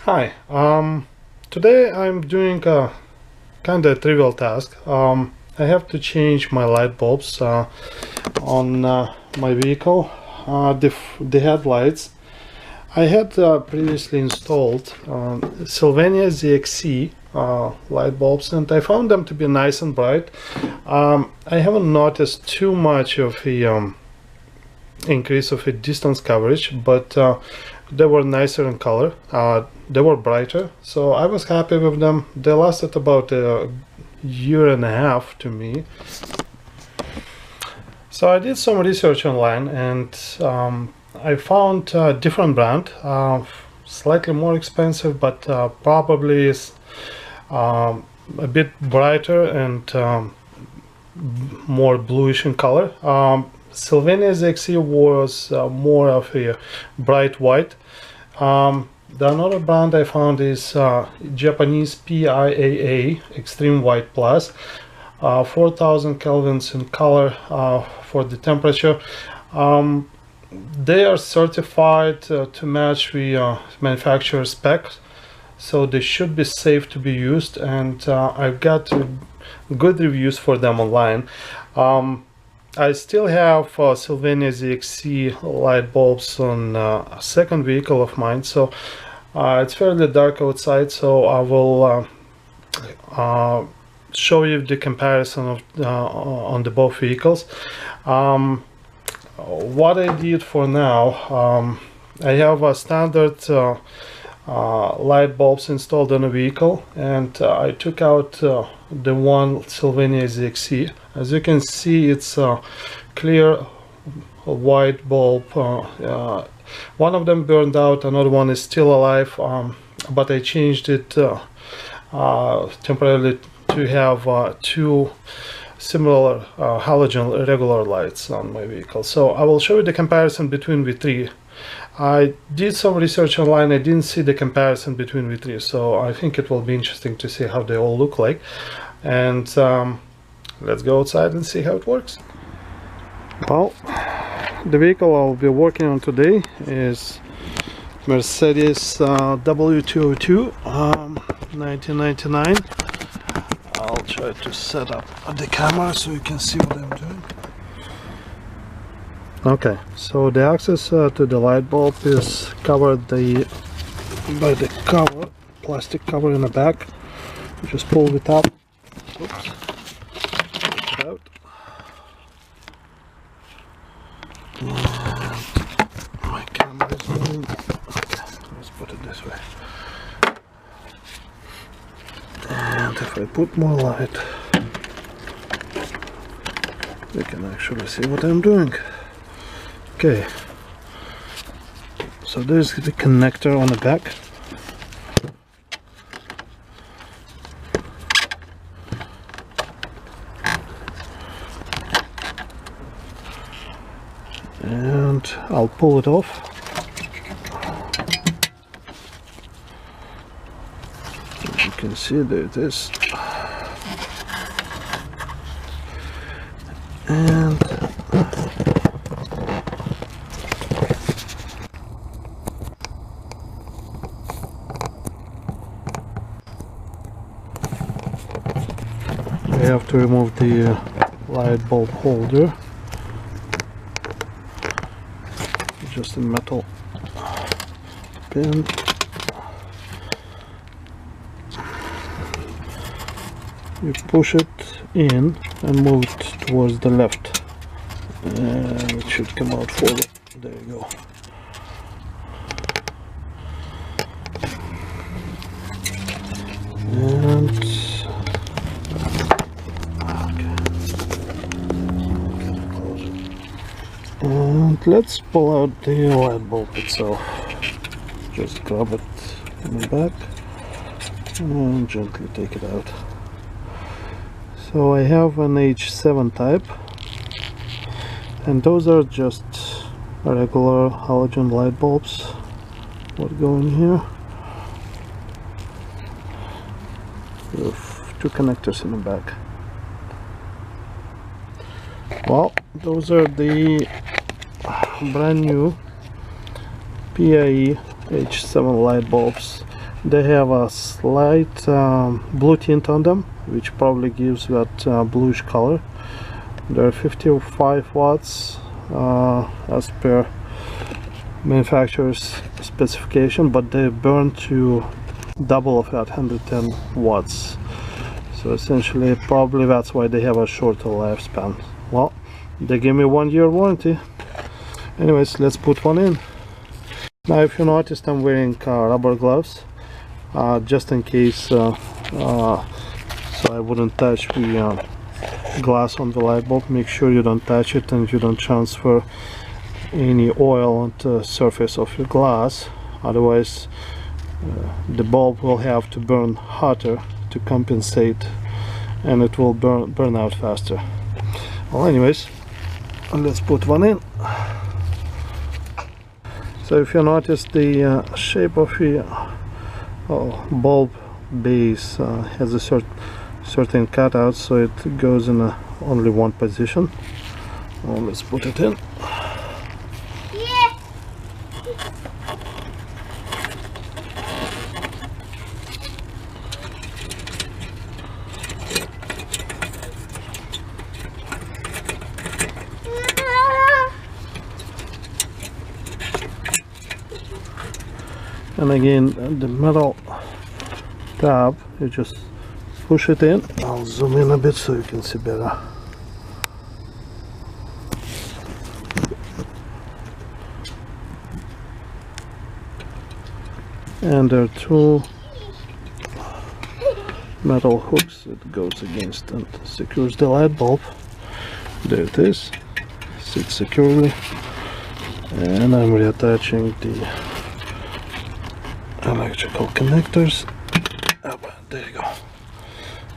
Hi, today I'm doing a kind of trivial task. I have to change my light bulbs on my vehicle, the headlights. I had previously installed Sylvania ZXE light bulbs, and I found them to be nice and bright. I haven't noticed too much of a increase of a distance coverage, but they were nicer in color. They were brighter, so I was happy with them. They lasted about a year and a half to me. So I did some research online, and I found a different brand, slightly more expensive, but probably is a bit brighter and more bluish in color. Sylvania ZXE was more of a bright white. The another brand I found is Japanese PIAA Extreme White Plus, 4000 kelvins in color for the temperature. They are certified to match the manufacturer specs, so they should be safe to be used, and I've got good reviews for them online. I still have Sylvania ZXE light bulbs on a second vehicle of mine, so it's fairly dark outside, so I will show you the comparison of on the both vehicles. What I did for now, I have a standard light bulbs installed on a vehicle, and I took out the one Sylvania ZXE. As you can see, it's a clear white bulb. One of them burned out, another one is still alive, but I changed it temporarily to have two similar halogen regular lights on my vehicle. So I will show you the comparison between the three. I did some research online. I didn't see the comparison between the three, so I think it will be interesting to see how they all look like. And let's go outside and see how it works. Well, the vehicle I'll be working on today is Mercedes w202 1999. I'll try to set up the camera so you can see what I'm doing. Okay, so the access to the light bulb is covered by the cover, plastic cover in the back. Just pull it up. Oops. Take it out. And my camera is moving. Okay, let's put it this way. And if I put more light, you can actually see what I'm doing. Okay, so there's the connector on the back. And I'll pull it off. As you can see, there it is. And I have to remove the light bulb holder. Just a metal pin. You push it in and move it towards the left, and it should come out forward. There you go. And and let's pull out the light bulb itself. Just grab it in the back and gently take it out. So I have an H7 type, and those are just regular halogen light bulbs. What go in here? With two connectors in the back. Well, those are the brand new PIAA H7 light bulbs. They have a slight blue tint on them, which probably gives that bluish color. They're 55 watts as per manufacturer's specification, but they burn to double of that, 110 watts. So essentially, probably that's why they have a shorter lifespan. Well, they give me 1 year warranty. Anyways, let's put one in. Now, if you noticed, I'm wearing rubber gloves, just in case, so I wouldn't touch the glass on the light bulb. Make sure you don't touch it and you don't transfer any oil onto the surface of your glass, otherwise the bulb will have to burn hotter to compensate, and it will burn out faster. Well, anyways, let's put one in. So if you notice, the shape of the bulb base has a certain cutout, so it goes in only one position. Well, let's put it in. And again, the metal tab, you just push it in. I'll zoom in a bit so you can see better. And there are two metal hooks it goes against and secures the light bulb. There it is, sits securely. And I'm reattaching the electrical connectors. There you go.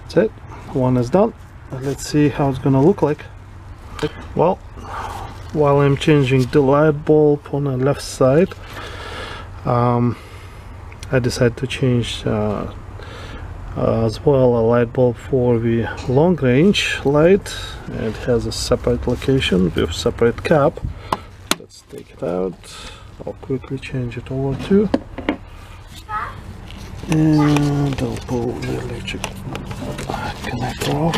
That's it. One is done. Let's see how it's gonna look like. Well, while I'm changing the light bulb on the left side, I decided to change as well a light bulb for the long range light. It has a separate location with separate cap. Let's take it out. I'll quickly change it over to, and I'll pull the electric connector off.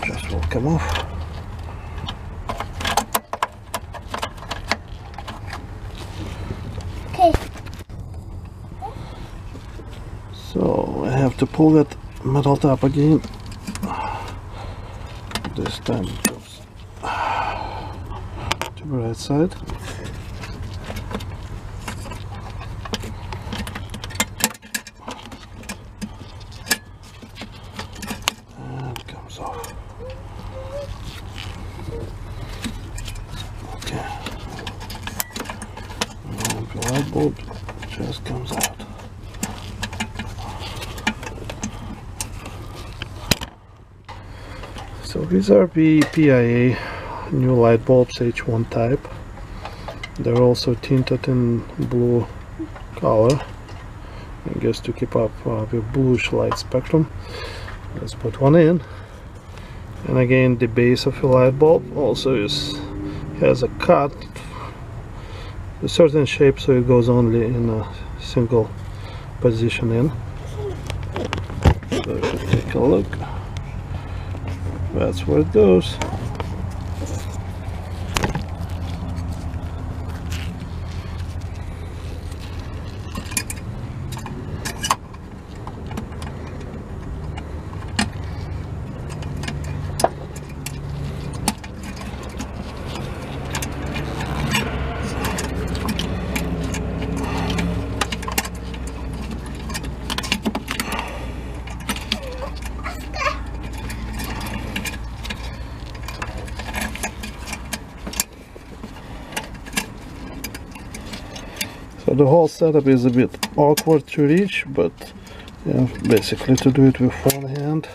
Just will come off. Okay. So I have to pull that metal tab again. This time it goes to the right side. And it comes off. Okay. And the light bulb just comes out. So these are the PIAA new light bulbs, H1 type. They're also tinted in blue color, I guess to keep up with bluish light spectrum. Let's put one in. And again, the base of the light bulb also has a cut, a certain shape, so it goes only in a single position in. So if you take a look, that's where it goes. So the whole setup is a bit awkward to reach, but yeah, basically to do it with one hand.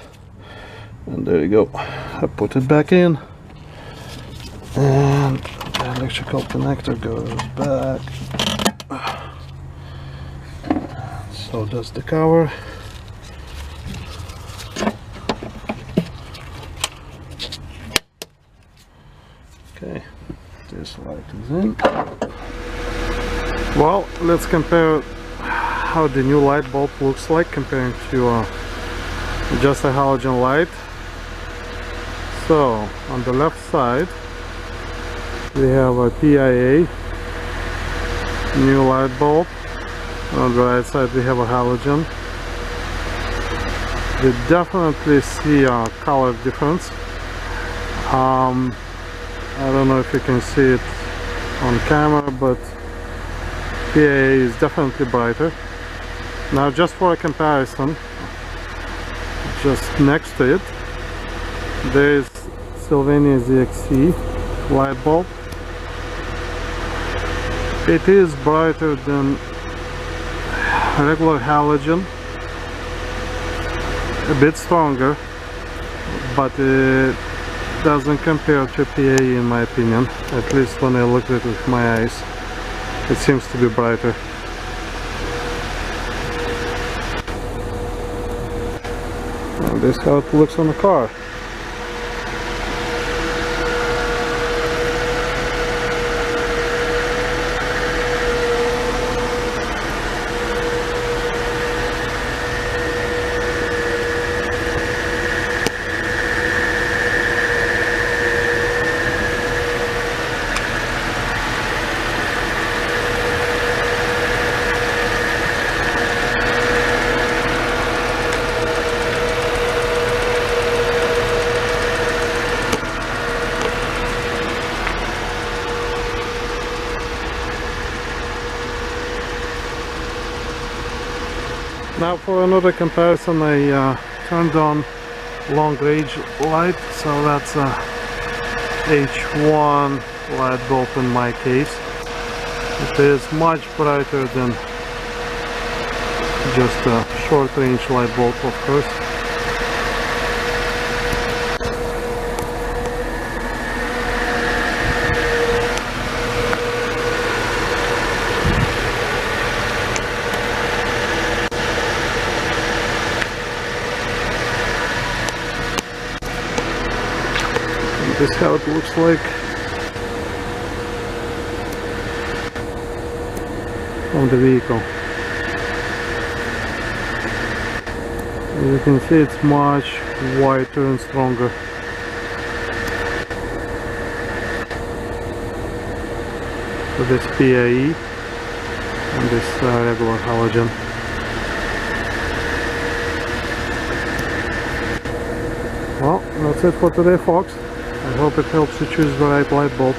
And there you go. I put it back in, and the electrical connector goes back. So does the cover. In. Well, let's compare how the new light bulb looks like comparing to just a halogen light. So on the left side we have a PIAA new light bulb. On the right side we have a halogen. You definitely see a color difference. I don't know if you can see it on camera, but PIAA is definitely brighter. Now just for a comparison, just next to it there is Sylvania ZXE light bulb. It is brighter than regular halogen, a bit stronger, but it doesn't compare to PIAA in my opinion. At least when I look at it with my eyes, it seems to be brighter. And this is how it looks on the car. Now for another comparison, I turned on long range light, so that's a H1 light bulb in my case. It is much brighter than just a short range light bulb, of course. This is how it looks like on the vehicle. As you can see, it's much whiter and stronger. So this PIAA and this regular halogen. Well, that's it for today, folks. I hope it helps you choose the right light bulb.